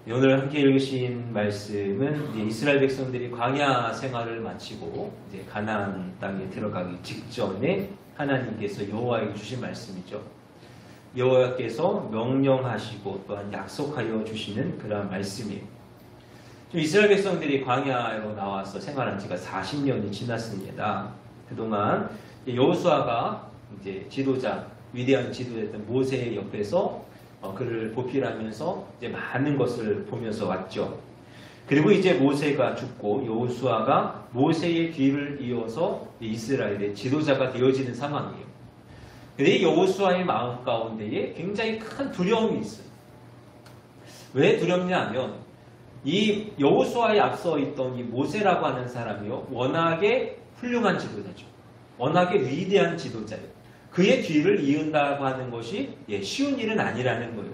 오늘 함께 읽으신 말씀은 이제 이스라엘 백성들이 광야 생활을 마치고 이제 가나안 땅에 들어가기 직전에 하나님께서 여호와에게 주신 말씀이죠. 여호와께서 명령하시고 또한 약속하여 주시는 그러한 말씀이에요. 이스라엘 백성들이 광야로 나와서 생활한 지가 40년이 지났습니다. 그동안 여호수아가 이제 지도자, 위대한 지도였던 모세 옆에서 그를 보필하면서 이제 많은 것을 보면서 왔죠. 그리고 이제 모세가 죽고 여호수아가 모세의 뒤를 이어서 이스라엘의 지도자가 되어지는 상황이에요. 근데 여호수아의 마음 가운데에 굉장히 큰 두려움이 있어요. 왜 두렵냐 하면 이 여호수아에 앞서 있던 이 모세라고 하는 사람이요, 워낙에 훌륭한 지도자죠. 워낙에 위대한 지도자예요. 그의 뒤를 이은다고 하는 것이 쉬운 일은 아니라는 거예요.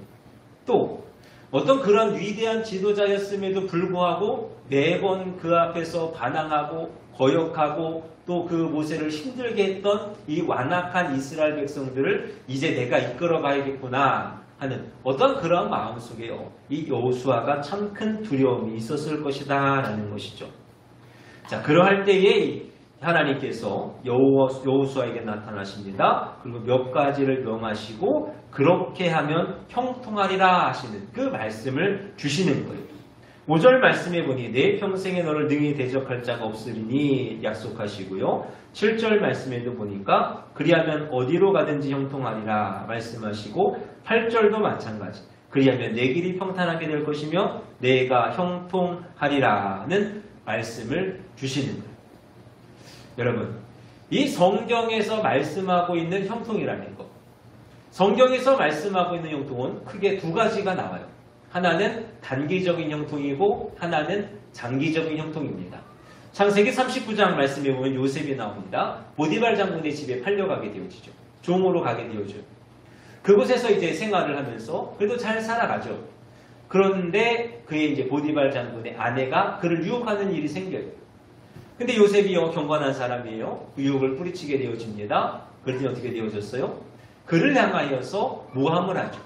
또 어떤 그런 위대한 지도자였음에도 불구하고 매번 그 앞에서 반항하고 거역하고 또 그 모세를 힘들게 했던 이 완악한 이스라엘 백성들을 이제 내가 이끌어 가야겠구나 하는 어떤 그런 마음 속에요, 이 여호수아가 참 큰 두려움이 있었을 것이다 라는 것이죠. 자, 그러할 때에 하나님께서 여호수아에게 나타나십니다. 그리고 몇 가지를 명하시고 그렇게 하면 형통하리라 하시는 그 말씀을 주시는 거예요. 5절 말씀해 보니 내 평생에 너를 능히 대적할 자가 없으리니 약속하시고요. 7절 말씀에도 보니까 그리하면 어디로 가든지 형통하리라 말씀하시고 8절도 마찬가지. 그리하면 내 길이 평탄하게 될 것이며 내가 형통하리라는 말씀을 주시는 거예요. 여러분, 이 성경에서 말씀하고 있는 형통이라는 것, 성경에서 말씀하고 있는 형통은 크게 두 가지가 나와요. 하나는 단기적인 형통이고 하나는 장기적인 형통입니다. 창세기 39장 말씀해 보면 요셉이 나옵니다. 보디발 장군의 집에 팔려가게 되어지죠. 종으로 가게 되어져요. 그곳에서 이제 생활을 하면서 그래도 잘 살아가죠. 그런데 그의 이제 보디발 장군의 아내가 그를 유혹하는 일이 생겨요. 근데 요셉이요, 경건한 사람이에요. 그 유혹을 뿌리치게 되어집니다. 그랬더니 어떻게 되어졌어요? 그를 향하여서 모함을 하죠.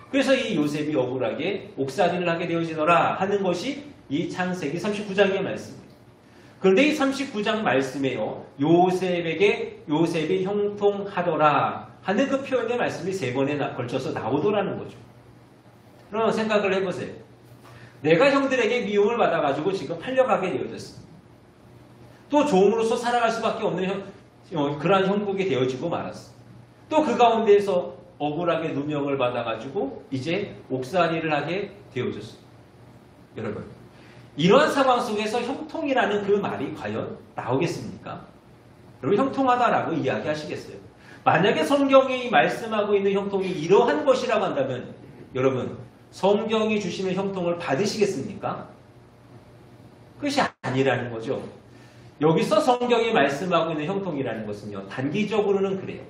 그래서 이 요셉이 억울하게 옥살이를 하게 되어지더라 하는 것이 이 창세기 39장의 말씀입니다. 그런데 이 39장 말씀에요, 요셉이 형통하더라 하는 그 표현의 말씀이 3번에 걸쳐서 나오더라는 거죠. 그럼 생각을 해보세요. 내가 형들에게 미움을 받아가지고 지금 팔려가게 되어졌습니다. 또 종으로서 살아갈 수밖에 없는 그러한 형국이 되어지고 말았어. 또 그 가운데에서 억울하게 누명을 받아가지고 이제 옥살이를 하게 되어졌어. 여러분, 이러한 상황 속에서 형통이라는 그 말이 과연 나오겠습니까? 여러분, 형통하다라고 이야기하시겠어요? 만약에 성경이 말씀하고 있는 형통이 이러한 것이라고 한다면 여러분, 성경이 주시는 형통을 받으시겠습니까? 그것이 아니라는 거죠. 여기서 성경이 말씀하고 있는 형통이라는 것은요, 단기적으로는 그래요.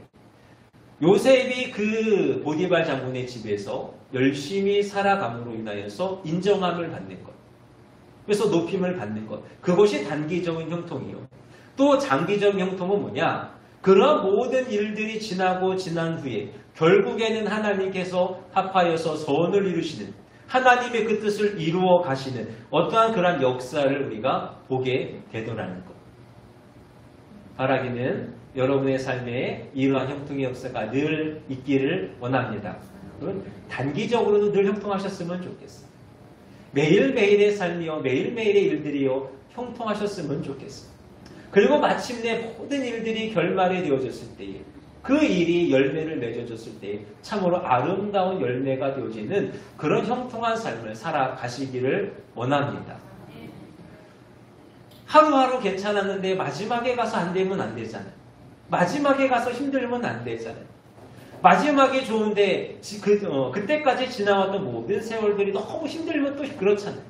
요셉이 그 보디발 장군의 집에서 열심히 살아감으로 인하여서 인정함을 받는 것, 그래서 높임을 받는 것, 그것이 단기적인 형통이요. 또 장기적인 형통은 뭐냐? 그런 모든 일들이 지나고 지난 후에 결국에는 하나님께서 합하여서 선을 이루시는, 하나님의 그 뜻을 이루어 가시는 어떠한 그런 역사를 우리가 보게 되더라는 것. 바라기는 여러분의 삶에 이러한 형통의 역사가 늘 있기를 원합니다. 단기적으로도 늘 형통하셨으면 좋겠어요. 매일매일의 삶이요, 매일매일의 일들이요, 형통하셨으면 좋겠어요. 그리고 마침내 모든 일들이 결말이 되어졌을 때에, 그 일이 열매를 맺어줬을 때에 참으로 아름다운 열매가 되어지는 그런 형통한 삶을 살아가시기를 원합니다. 하루하루 괜찮았는데 마지막에 가서 안 되면 안 되잖아요. 마지막에 가서 힘들면 안 되잖아요. 마지막에 좋은데 그때까지 지나왔던 모든 세월들이 너무 힘들면 또 그렇잖아요.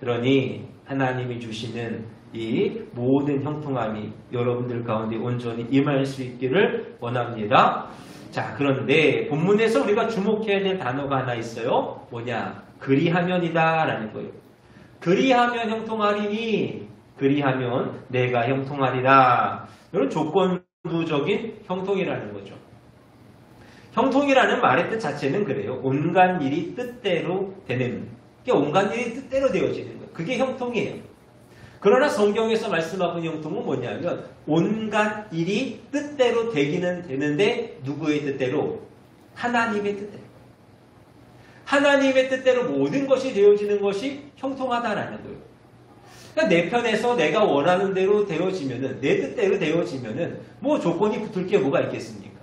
그러니 하나님이 주시는 이 모든 형통함이 여러분들 가운데 온전히 임할 수 있기를 원합니다. 자, 그런데 본문에서 우리가 주목해야 될 단어가 하나 있어요. 뭐냐? 그리하면이다 라는 거예요. 그리하면 형통하리니, 그리하면 내가 형통하리라. 이런 조건부적인 형통이라는 거죠. 형통이라는 말의 뜻 자체는 그래요. 온갖 일이 뜻대로 되는, 온갖 일이 뜻대로 되어지는 거예요. 그게 형통이에요. 그러나 성경에서 말씀하고 있는 형통은 뭐냐면 온갖 일이 뜻대로 되기는 되는데 누구의 뜻대로? 하나님의 뜻대로. 하나님의 뜻대로 모든 것이 되어지는 것이 형통하다라는 거예요. 그러니까 내 편에서 내가 원하는 대로 되어지면은, 내 뜻대로 되어지면은 뭐 조건이 붙을 게 뭐가 있겠습니까?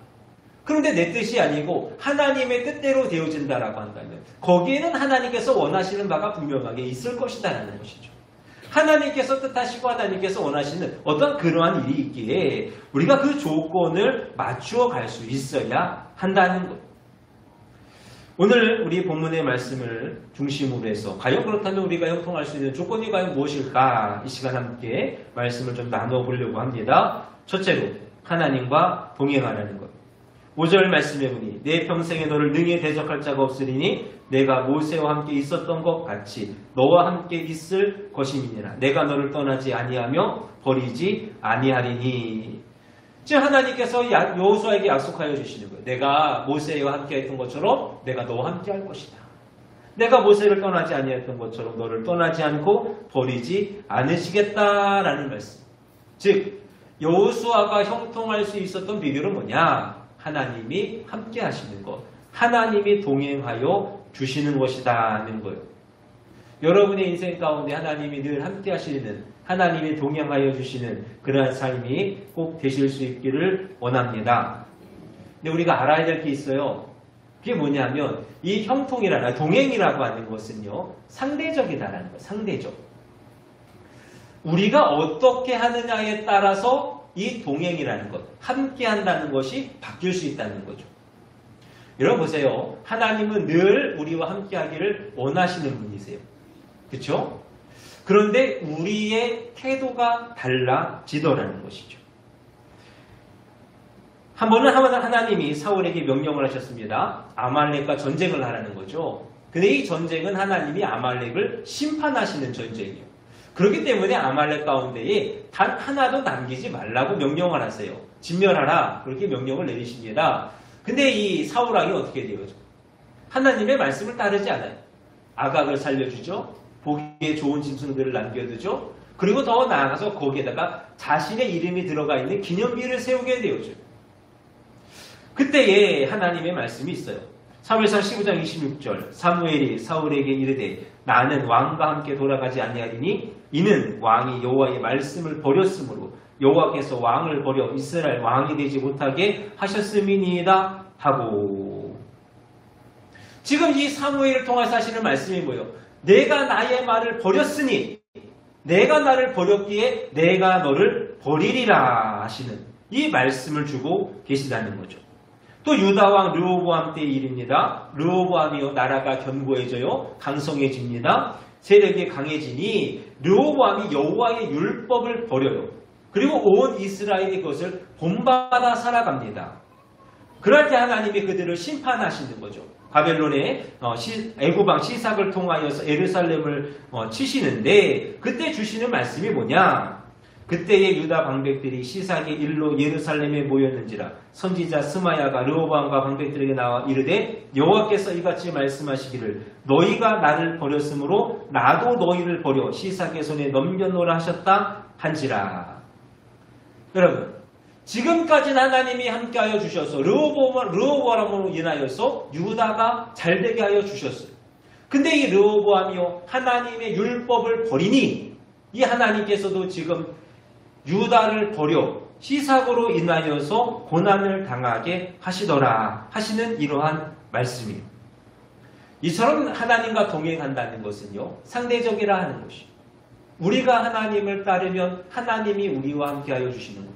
그런데 내 뜻이 아니고 하나님의 뜻대로 되어진다라고 한다면 거기에는 하나님께서 원하시는 바가 분명하게 있을 것이다라는 것이죠. 하나님께서 뜻하시고 하나님께서 원하시는 어떤 그러한 일이 있기에 우리가 그 조건을 맞추어 갈 수 있어야 한다는 것. 오늘 우리 본문의 말씀을 중심으로 해서 과연 그렇다면 우리가 형통할 수 있는 조건이 과연 무엇일까? 이 시간 함께 말씀을 좀 나눠보려고 합니다. 첫째로 하나님과 동행하라는 것. 5절 말씀해 보니 내 평생에 너를 능히 대적할 자가 없으리니 내가 모세와 함께 있었던 것 같이 너와 함께 있을 것임이니라. 내가 너를 떠나지 아니하며 버리지 아니하리니. 즉 하나님께서 여호수아에게 약속하여 주시는 거예요. 내가 모세와 함께 했던 것처럼 내가 너와 함께 할 것이다. 내가 모세를 떠나지 아니했던 것처럼 너를 떠나지 않고 버리지 않으시겠다라는 말씀. 즉 여호수아가 형통할 수 있었던 비결은 뭐냐? 하나님이 함께 하시는 것, 하나님이 동행하여 주시는 것이다는 거예요. 여러분의 인생 가운데 하나님이 늘 함께 하시는, 하나님이 동행하여 주시는 그러한 삶이 꼭 되실 수 있기를 원합니다. 근데 우리가 알아야 될 게 있어요. 그게 뭐냐면 이 형통이라는, 동행이라고 하는 것은요, 상대적이다라는 거예요. 상대적. 우리가 어떻게 하느냐에 따라서 이 동행이라는 것, 함께 한다는 것이 바뀔 수 있다는 거죠. 여러분 보세요. 하나님은 늘 우리와 함께 하기를 원하시는 분이세요. 그렇죠? 그런데 우리의 태도가 달라지더라는 것이죠. 한 번은 하나님이 사울에게 명령을 하셨습니다. 아말렉과 전쟁을 하라는 거죠. 근데 이 전쟁은 하나님이 아말렉을 심판하시는 전쟁이에요. 그렇기 때문에 아말렉 가운데에 단 하나도 남기지 말라고 명령을 하세요. 진멸하라. 그렇게 명령을 내리십니다. 근데 이 사울왕이 어떻게 되어죠? 하나님의 말씀을 따르지 않아요. 아각을 살려주죠. 보기에 좋은 짐승들을 남겨두죠. 그리고 더 나아가서 거기에다가 자신의 이름이 들어가 있는 기념비를 세우게 되어죠. 그때에 하나님의 말씀이 있어요. 사무엘상 15장 26절 사무엘이 사울에게 이르되 나는 왕과 함께 돌아가지 아니하리니 이는 왕이 여호와의 말씀을 버렸으므로 여호와께서 왕을 버려 이스라엘 왕이 되지 못하게 하셨음이니이다 하고. 지금 이 사무엘을 통해서 하시는 말씀이 뭐예요? 내가 나의 말을 버렸으니 내가 나를 버렸기에 내가 너를 버리리라 하시는 이 말씀을 주고 계시다는 거죠. 또 유다왕 르호보암 때의 일입니다. 르호보암이요 나라가 견고해져요. 강성해집니다. 세력이 강해지니 르호보암이 여호와의 율법을 버려요. 그리고 온 이스라엘이 그것을 본받아 살아갑니다. 그럴 때 하나님이 그들을 심판하시는 거죠. 바벨론의 애굽왕 시삭을 통하여서 예루살렘을 치시는데 그때 주시는 말씀이 뭐냐? 그때의 유다 방백들이 시삭의 일로 예루살렘에 모였는지라 선지자 스마야가 르호보암과 방백들에게 나와 이르되 여호와께서 이같이 말씀하시기를 너희가 나를 버렸으므로 나도 너희를 버려 시삭의 손에 넘겨놓으라 하셨다 한지라. 여러분 지금까지는 하나님이 함께하여 주셔서 르호보암으로 인하여서 유다가 잘되게 하여 주셨어요. 근데 이 르호보암이요 하나님의 율법을 버리니 이 하나님께서도 지금 유다를 버려 시삭으로 인하여서 고난을 당하게 하시더라 하시는 이러한 말씀이에요. 이처럼 하나님과 동행한다는 것은요 상대적이라 하는 것이에요. 우리가 하나님을 따르면 하나님이 우리와 함께하여 주시는 거예요.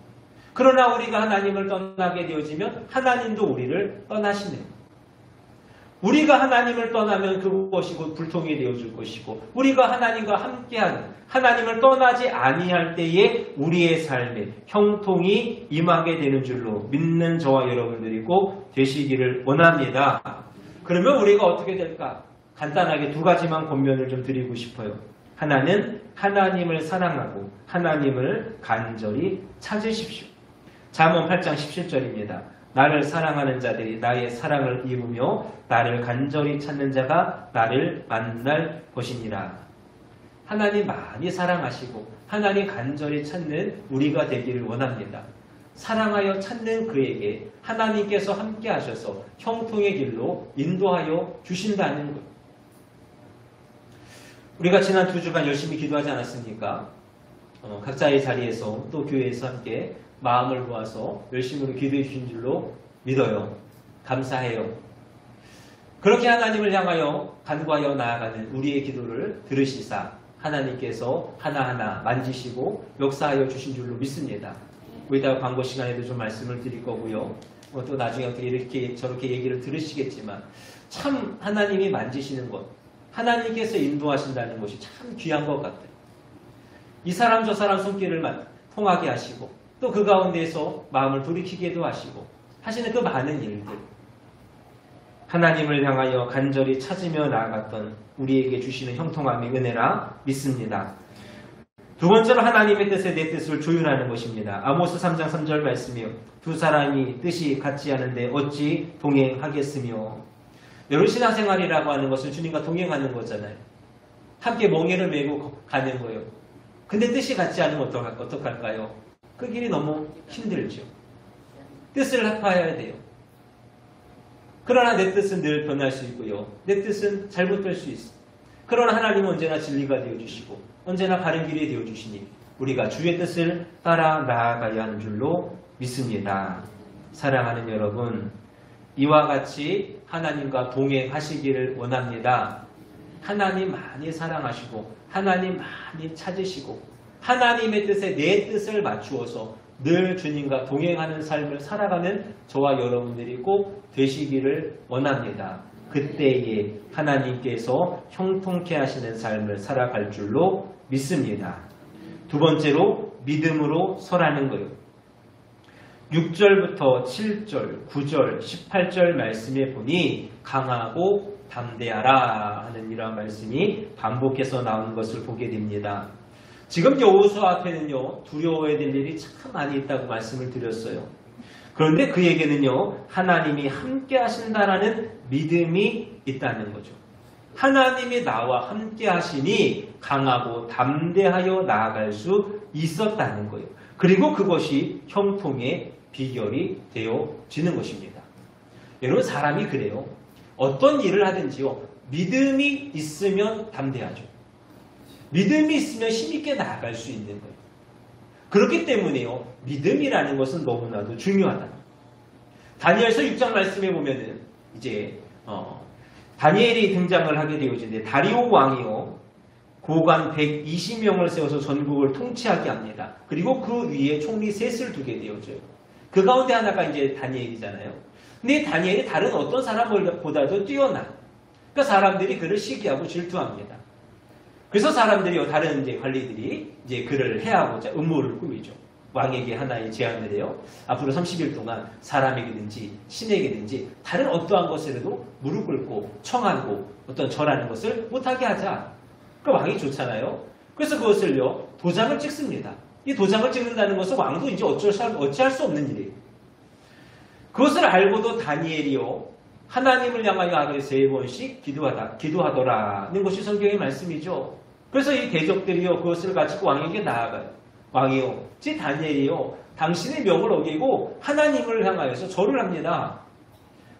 그러나 우리가 하나님을 떠나게 되어지면 하나님도 우리를 떠나시는 거예요. 우리가 하나님을 떠나면 그것이 곧 불통이 되어줄 것이고 우리가 하나님과 함께하는 하나님을 떠나지 아니할 때에 우리의 삶에 형통이 임하게 되는 줄로 믿는 저와 여러분들이 꼭 되시기를 원합니다. 그러면 우리가 어떻게 될까? 간단하게 두 가지만 권면을 좀 드리고 싶어요. 하나는 하나님을 사랑하고 하나님을 간절히 찾으십시오. 잠언 8장 17절입니다. 나를 사랑하는 자들이 나의 사랑을 입으며 나를 간절히 찾는 자가 나를 만날 것이니라. 하나님 많이 사랑하시고 하나님 간절히 찾는 우리가 되기를 원합니다. 사랑하여 찾는 그에게 하나님께서 함께 하셔서 형통의 길로 인도하여 주신다는 것. 우리가 지난 2주간 열심히 기도하지 않았습니까? 각자의 자리에서 또 교회에서 함께 마음을 모아서 열심으로 기도해 주신 줄로 믿어요. 감사해요. 그렇게 하나님을 향하여 간구하여 나아가는 우리의 기도를 들으시사 하나님께서 하나하나 만지시고 역사하여 주신 줄로 믿습니다. 이따가 광고 시간에도 좀 말씀을 드릴 거고요. 또 나중에 어떻게 이렇게 저렇게 얘기를 들으시겠지만 참 하나님이 만지시는 것, 하나님께서 인도하신다는 것이 참 귀한 것 같아요. 이 사람 저 사람 손길을 통하게 하시고 또 그 가운데에서 마음을 돌이키게도 하시고 하시는 그 많은 일들, 하나님을 향하여 간절히 찾으며 나아갔던 우리에게 주시는 형통함의 은혜라 믿습니다. 두 번째로 하나님의 뜻에 내 뜻을 조율하는 것입니다. 아모스 3장 3절 말씀이요. 두 사람이 뜻이 같지 않은데 어찌 동행하겠으며. 여러분, 신앙생활이라고 하는 것은 주님과 동행하는 거잖아요. 함께 멍에를 메고 가는 거예요. 근데 뜻이 같지 않으면 어떡할까요? 그 길이 너무 힘들죠. 뜻을 합하여야 돼요. 그러나 내 뜻은 늘 변할 수 있고요. 내 뜻은 잘못될 수 있어요. 그러나 하나님은 언제나 진리가 되어주시고 언제나 바른 길이 되어주시니 우리가 주의 뜻을 따라 나아가야 하는 줄로 믿습니다. 사랑하는 여러분, 이와 같이 하나님과 동행하시기를 원합니다. 하나님 많이 사랑하시고 하나님 많이 찾으시고 하나님의 뜻에 내 뜻을 맞추어서 늘 주님과 동행하는 삶을 살아가는 저와 여러분들이 꼭 되시기를 원합니다. 그때에 하나님께서 형통케 하시는 삶을 살아갈 줄로 믿습니다. 두 번째로 믿음으로 설하는 거예요. 6절부터 7절, 9절, 18절 말씀에 보니 강하고 담대하라 하는 이러한 말씀이 반복해서 나오는 것을 보게 됩니다. 지금 여호수아 앞에는요, 두려워해야 될 일이 참 많이 있다고 말씀을 드렸어요. 그런데 그에게는요, 하나님이 함께 하신다라는 믿음이 있다는 거죠. 하나님이 나와 함께 하시니 강하고 담대하여 나아갈 수 있었다는 거예요. 그리고 그것이 형통의 비결이 되어지는 것입니다. 여러분, 사람이 그래요. 어떤 일을 하든지요, 믿음이 있으면 담대하죠. 믿음이 있으면 힘있게 나아갈 수 있는 거예요. 그렇기 때문에요, 믿음이라는 것은 너무나도 중요하다. 다니엘서 6장 말씀에 보면은 이제 다니엘이 등장을 하게 되어지는데 다리오 왕이요 고관 120명을 세워서 전국을 통치하게 합니다. 그리고 그 위에 총리 셋을 두게 되어져요. 그 가운데 하나가 이제 다니엘이잖아요. 근데 다니엘이 다른 어떤 사람보다도 뛰어나. 그러니까 사람들이 그를 시기하고 질투합니다. 그래서 사람들이 다른 이제 관리들이 이제 그를 해하고자 음모를 꾸미죠. 왕에게 하나의 제안을 해요. 앞으로 30일 동안 사람에게든지 신에게든지 다른 어떠한 것에라도 무릎 꿇고 청하고 어떤 절하는 것을 못하게 하자. 그 왕이 좋잖아요. 그래서 그것을요, 도장을 찍습니다. 이 도장을 찍는다는 것은 왕도 이제 어찌할 수 없는 일이에요. 그것을 알고도 다니엘이요, 하나님을 향하여 하루에 3번씩 기도하더라는 것이 성경의 말씀이죠. 그래서 이 대적들이요, 그것을 가지고 왕에게 나아가요. 왕이요, 제 다니엘이요, 당신의 명을 어기고 하나님을 향하여서 절을 합니다.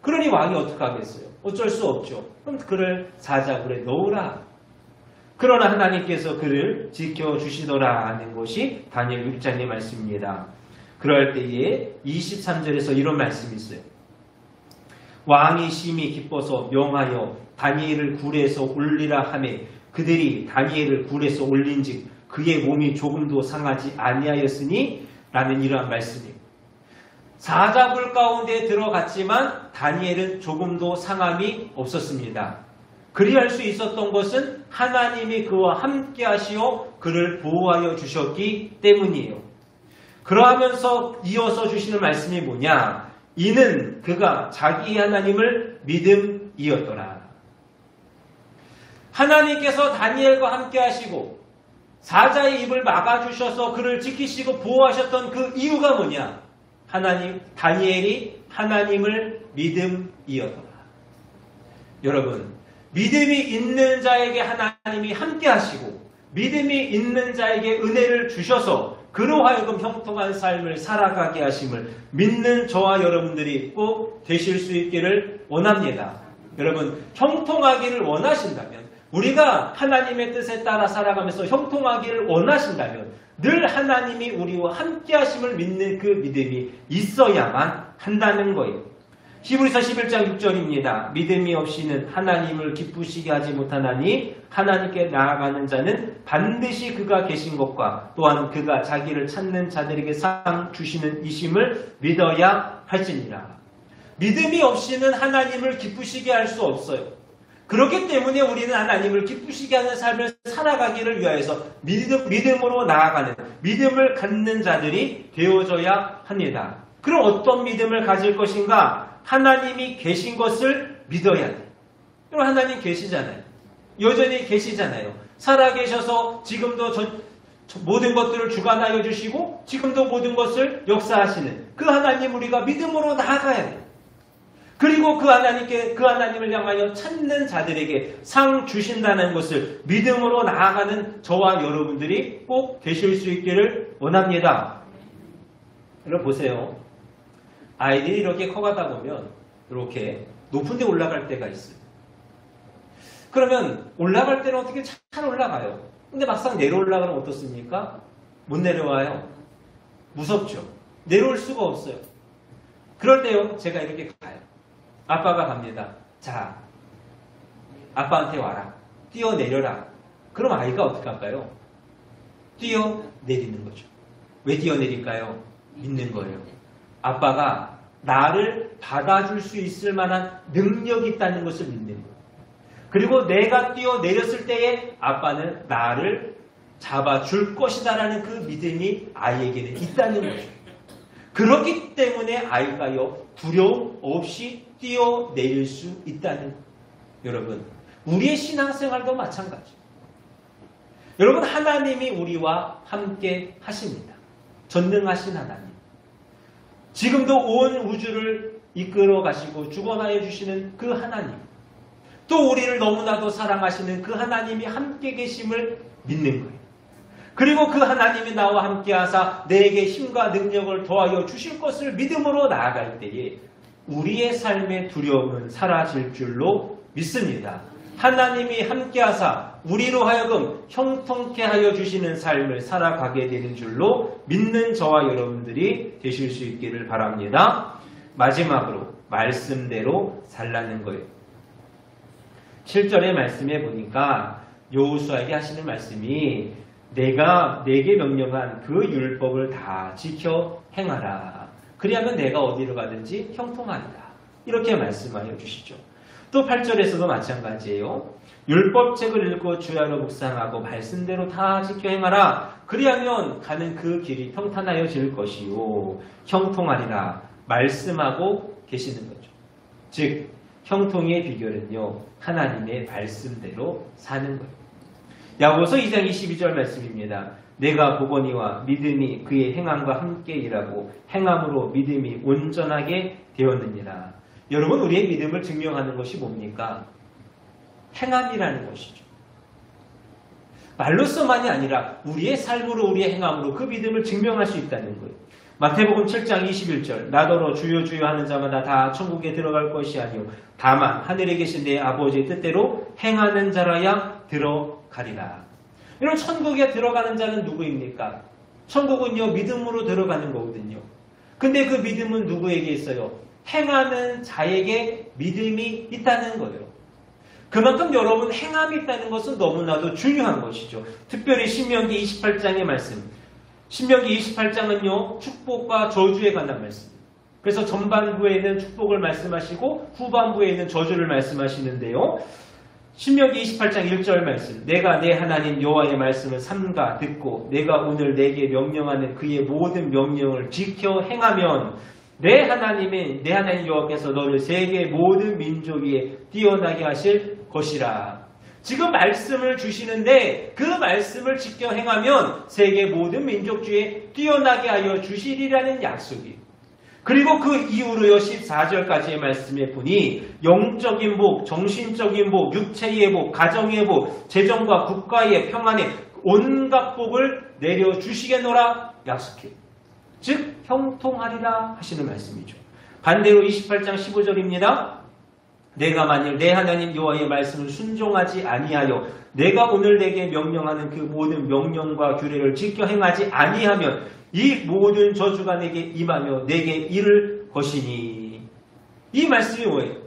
그러니 왕이 어떻게 하겠어요? 어쩔 수 없죠. 그럼 그를 사자굴에 넣으라. 그러나 하나님께서 그를 지켜주시더라 하는 것이 다니엘 6장의 말씀입니다. 그럴 때에 23절에서 이런 말씀이 있어요. 왕이 심히 기뻐서 명하여 다니엘을 굴에서 올리라 하매 그들이 다니엘을 굴에서 올린즉 그의 몸이 조금도 상하지 아니하였으니 라는 이러한 말씀이에요. 사자굴 가운데 들어갔지만 다니엘은 조금도 상함이 없었습니다. 그리할 수 있었던 것은 하나님이 그와 함께 하시어 그를 보호하여 주셨기 때문이에요. 그러하면서 이어서 주시는 말씀이 뭐냐? 이는 그가 자기 하나님을 믿음이었더라. 하나님께서 다니엘과 함께 하시고 사자의 입을 막아주셔서 그를 지키시고 보호하셨던 그 이유가 뭐냐? 다니엘이 하나님을 믿음이었더라. 여러분, 믿음이 있는 자에게 하나님이 함께 하시고 믿음이 있는 자에게 은혜를 주셔서 그로 하여금 형통한 삶을 살아가게 하심을 믿는 저와 여러분들이 꼭 되실 수 있기를 원합니다. 여러분, 형통하기를 원하신다면, 우리가 하나님의 뜻에 따라 살아가면서 형통하기를 원하신다면 늘 하나님이 우리와 함께 하심을 믿는 그 믿음이 있어야만 한다는 거예요. 히브리서 11장 6절입니다. 믿음이 없이는 하나님을 기쁘시게 하지 못하나니 하나님께 나아가는 자는 반드시 그가 계신 것과 또한 그가 자기를 찾는 자들에게 상 주시는 이심을 믿어야 할지니라. 믿음이 없이는 하나님을 기쁘시게 할 수 없어요. 그렇기 때문에 우리는 하나님을 기쁘시게 하는 삶을 살아가기를 위하여서 믿음으로 나아가는, 믿음을 갖는 자들이 되어져야 합니다. 그럼 어떤 믿음을 가질 것인가? 하나님이 계신 것을 믿어야 돼요. 여러분, 하나님 계시잖아요. 여전히 계시잖아요. 살아계셔서 지금도 모든 것들을 주관하여 주시고 지금도 모든 것을 역사하시는 그 하나님, 우리가 믿음으로 나아가야 돼요. 그리고 그 하나님을 향하여 찾는 자들에게 상 주신다는 것을 믿음으로 나아가는 저와 여러분들이 꼭 되실 수 있기를 원합니다. 여러분 보세요. 아이들이 이렇게 커가다 보면 이렇게 높은 데 올라갈 때가 있어요. 그러면 올라갈 때는 어떻게 잘 올라가요. 근데 막상 내려올라가면 어떻습니까? 못 내려와요. 무섭죠. 내려올 수가 없어요. 그럴 때요, 제가 이렇게 가요. 아빠가 갑니다. 자, 아빠한테 와라. 뛰어내려라. 그럼 아이가 어떻게 할까요? 뛰어내리는 거죠. 왜 뛰어내릴까요? 믿는 거예요. 아빠가 나를 받아줄 수 있을 만한 능력이 있다는 것을 믿는 거예요. 그리고 내가 뛰어내렸을 때에 아빠는 나를 잡아줄 것이다라는 그 믿음이 아이에게는 있다는 거죠. 그렇기 때문에 아이가요, 두려움 없이 뛰어내릴 수 있다는 거예요. 여러분, 우리의 신앙생활도 마찬가지. 여러분, 하나님이 우리와 함께 하십니다. 전능하신 하나님. 지금도 온 우주를 이끌어 가시고 주관하여 주시는 그 하나님. 또 우리를 너무나도 사랑하시는 그 하나님이 함께 계심을 믿는 거예요. 그리고 그 하나님이 나와 함께 하사 내게 힘과 능력을 더하여 주실 것을 믿음으로 나아갈 때에 우리의 삶의 두려움은 사라질 줄로 믿습니다. 하나님이 함께 하사 우리로 하여금 형통케 하여 주시는 삶을 살아가게 되는 줄로 믿는 저와 여러분들이 되실 수 있기를 바랍니다. 마지막으로 말씀대로 살라는 거예요. 7절의 말씀에 보니까 여호수아에게 하시는 말씀이 내가 내게 명령한 그 율법을 다 지켜 행하라. 그리하면 내가 어디로 가든지 형통하리라. 이렇게 말씀하여 주시죠. 또 8절에서도 마찬가지예요. 율법책을 읽고 주야로 묵상하고 말씀대로 다 지켜 행하라. 그리하면 가는 그 길이 평탄하여질 것이요 형통하리라. 말씀하고 계시는 거죠. 즉 형통의 비결은요, 하나님의 말씀대로 사는 거예요. 야고보서 2장 22절 말씀입니다. 내가 보거니와 믿음이 그의 행함과 함께 일하고 행함으로 믿음이 온전하게 되었느니라. 여러분, 우리의 믿음을 증명하는 것이 뭡니까? 행함이라는 것이죠. 말로서만이 아니라 우리의 삶으로, 우리의 행함으로 그 믿음을 증명할 수 있다는 거예요. 마태복음 7장 21절 나더러 주여 주여 하는 자마다 다 천국에 들어갈 것이 아니요 다만 하늘에 계신 내 아버지의 뜻대로 행하는 자라야 들어가리라. 여러분, 천국에 들어가는 자는 누구입니까? 천국은요, 믿음으로 들어가는 거거든요. 근데 그 믿음은 누구에게 있어요? 행하는 자에게 믿음이 있다는 거예요. 그만큼 여러분, 행함이 있다는 것은 너무나도 중요한 것이죠. 특별히 신명기 28장의 말씀. 신명기 28장은요, 축복과 저주에 관한 말씀. 그래서 전반부에는 축복을 말씀하시고 후반부에는 저주를 말씀하시는데요. 신명기 28장 1절 말씀. 내가 내 하나님 여호와의 말씀을 삼가 듣고 내가 오늘 내게 명령하는 그의 모든 명령을 지켜 행하면 내 하나님 여호와께서 너를 세계 모든 민족 위에 뛰어나게 하실 것이라. 지금 말씀을 주시는데 그 말씀을 지켜 행하면 세계 모든 민족 중에 뛰어나게 하여 주시리라는 약속이. 그리고 그 이후로요 14절까지의 말씀에 보니 영적인 복, 정신적인 복, 육체의 복, 가정의 복, 재정과 국가의 평안에 온갖 복을 내려주시겠노라 약속해. 즉 형통하리라 하시는 말씀이죠. 반대로 28장 15절입니다. 내가 만일 내 하나님 여호와의 말씀을 순종하지 아니하여 내가 오늘 내게 명령하는 그 모든 명령과 규례를 지켜 행하지 아니하면 이 모든 저주가 내게 임하며 내게 이를 것이니. 이 말씀이 뭐예요?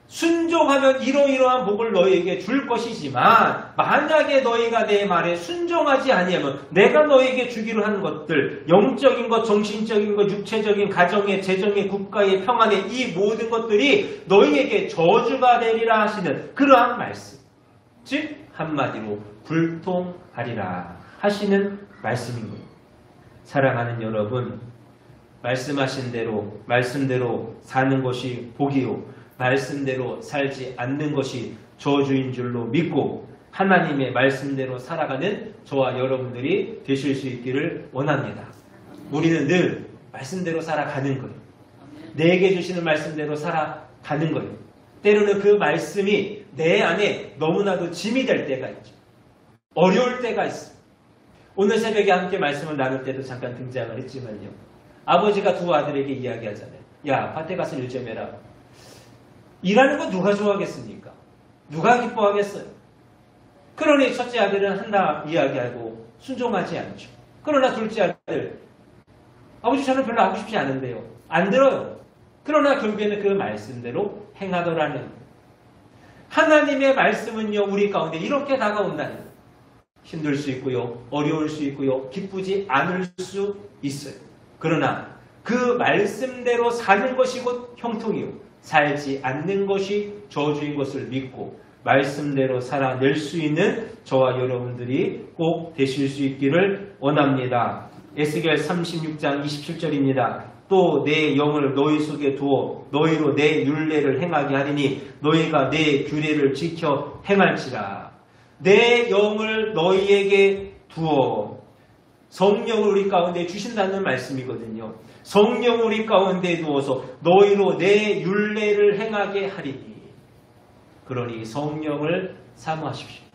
순종하면 이러이러한 복을 너희에게 줄 것이지만 만약에 너희가 내 말에 순종하지 아니하면 내가 너희에게 주기로 한 것들, 영적인 것, 정신적인 것, 육체적인 가정의, 재정의, 국가의 평안의 이 모든 것들이 너희에게 저주가 되리라 하시는 그러한 말씀. 즉 한마디로 불통하리라 하시는 말씀인 거예요. 사랑하는 여러분, 말씀하신 대로 말씀대로 사는 것이 복이요 말씀대로 살지 않는 것이 저주인 줄로 믿고 하나님의 말씀대로 살아가는 저와 여러분들이 되실 수 있기를 원합니다. 우리는 늘 말씀대로 살아가는 거예요. 내게 주시는 말씀대로 살아가는 거예요. 때로는 그 말씀이 내 안에 너무나도 짐이 될 때가 있죠. 어려울 때가 있어요. 오늘 새벽에 함께 말씀을 나눌 때도 잠깐 등장을 했지만요. 아버지가 두 아들에게 이야기하잖아요. 야, 밭에 가서 일 좀 해라. 일하는 거 누가 좋아하겠습니까? 누가 기뻐하겠어요? 그러니 첫째 아들은 한다 이야기하고 순종하지 않죠. 그러나 둘째 아들, 아버지 저는 별로 하고 싶지 않은데요. 안 들어요. 그러나 결국에는 그 말씀대로 행하더라는. 하나님의 말씀은요 우리 가운데 이렇게 다가온다는 거예요. 힘들 수 있고요. 어려울 수 있고요. 기쁘지 않을 수 있어요. 그러나 그 말씀대로 사는 것이 곧 형통이요. 살지 않는 것이 저주인 것을 믿고 말씀대로 살아낼 수 있는 저와 여러분들이 꼭 되실 수 있기를 원합니다. 에스겔 36장 27절입니다. 또 내 영을 너희 속에 두어 너희로 내 율례를 행하게 하리니 너희가 내 규례를 지켜 행할지라. 내 영을 너희에게 두어. 성령을 우리 가운데 주신다는 말씀이거든요. 성령을 우리 가운데 두어서 너희로 내 율례를 행하게 하리니. 그러니 성령을 사모하십시오.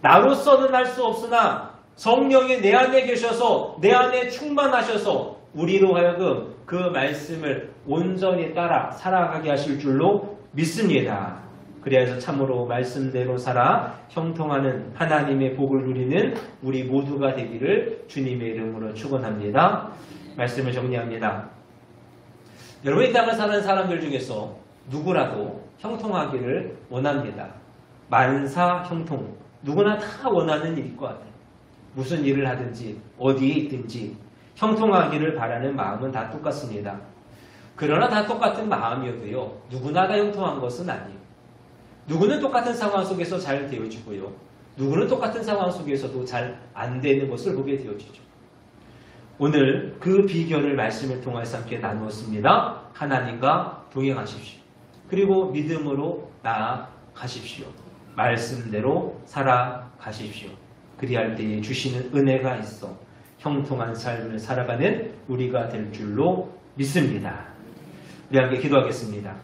나로서는 할 수 없으나 성령이 내 안에 계셔서 내 안에 충만하셔서 우리로 하여금 그 말씀을 온전히 따라 살아가게 하실 줄로 믿습니다. 그래서 참으로 말씀대로 살아 형통하는 하나님의 복을 누리는 우리 모두가 되기를 주님의 이름으로 축원합니다. 말씀을 정리합니다. 여러분 이 땅을 사는 사람들 중에서 누구라도 형통하기를 원합니다. 만사 형통. 누구나 다 원하는 일일 것 같아요. 무슨 일을 하든지 어디에 있든지 형통하기를 바라는 마음은 다 똑같습니다. 그러나 다 똑같은 마음이어도요. 누구나 다 형통한 것은 아니에요. 누구는 똑같은 상황 속에서 잘 되어지고요. 누구는 똑같은 상황 속에서도 잘 안 되는 것을 보게 되어지죠. 오늘 그 비결을 말씀을 통해서 함께 나누었습니다. 하나님과 동행하십시오. 그리고 믿음으로 나아가십시오. 말씀대로 살아가십시오. 그리할 때에 주시는 은혜가 있어 형통한 삶을 살아가는 우리가 될 줄로 믿습니다. 우리 함께 기도하겠습니다.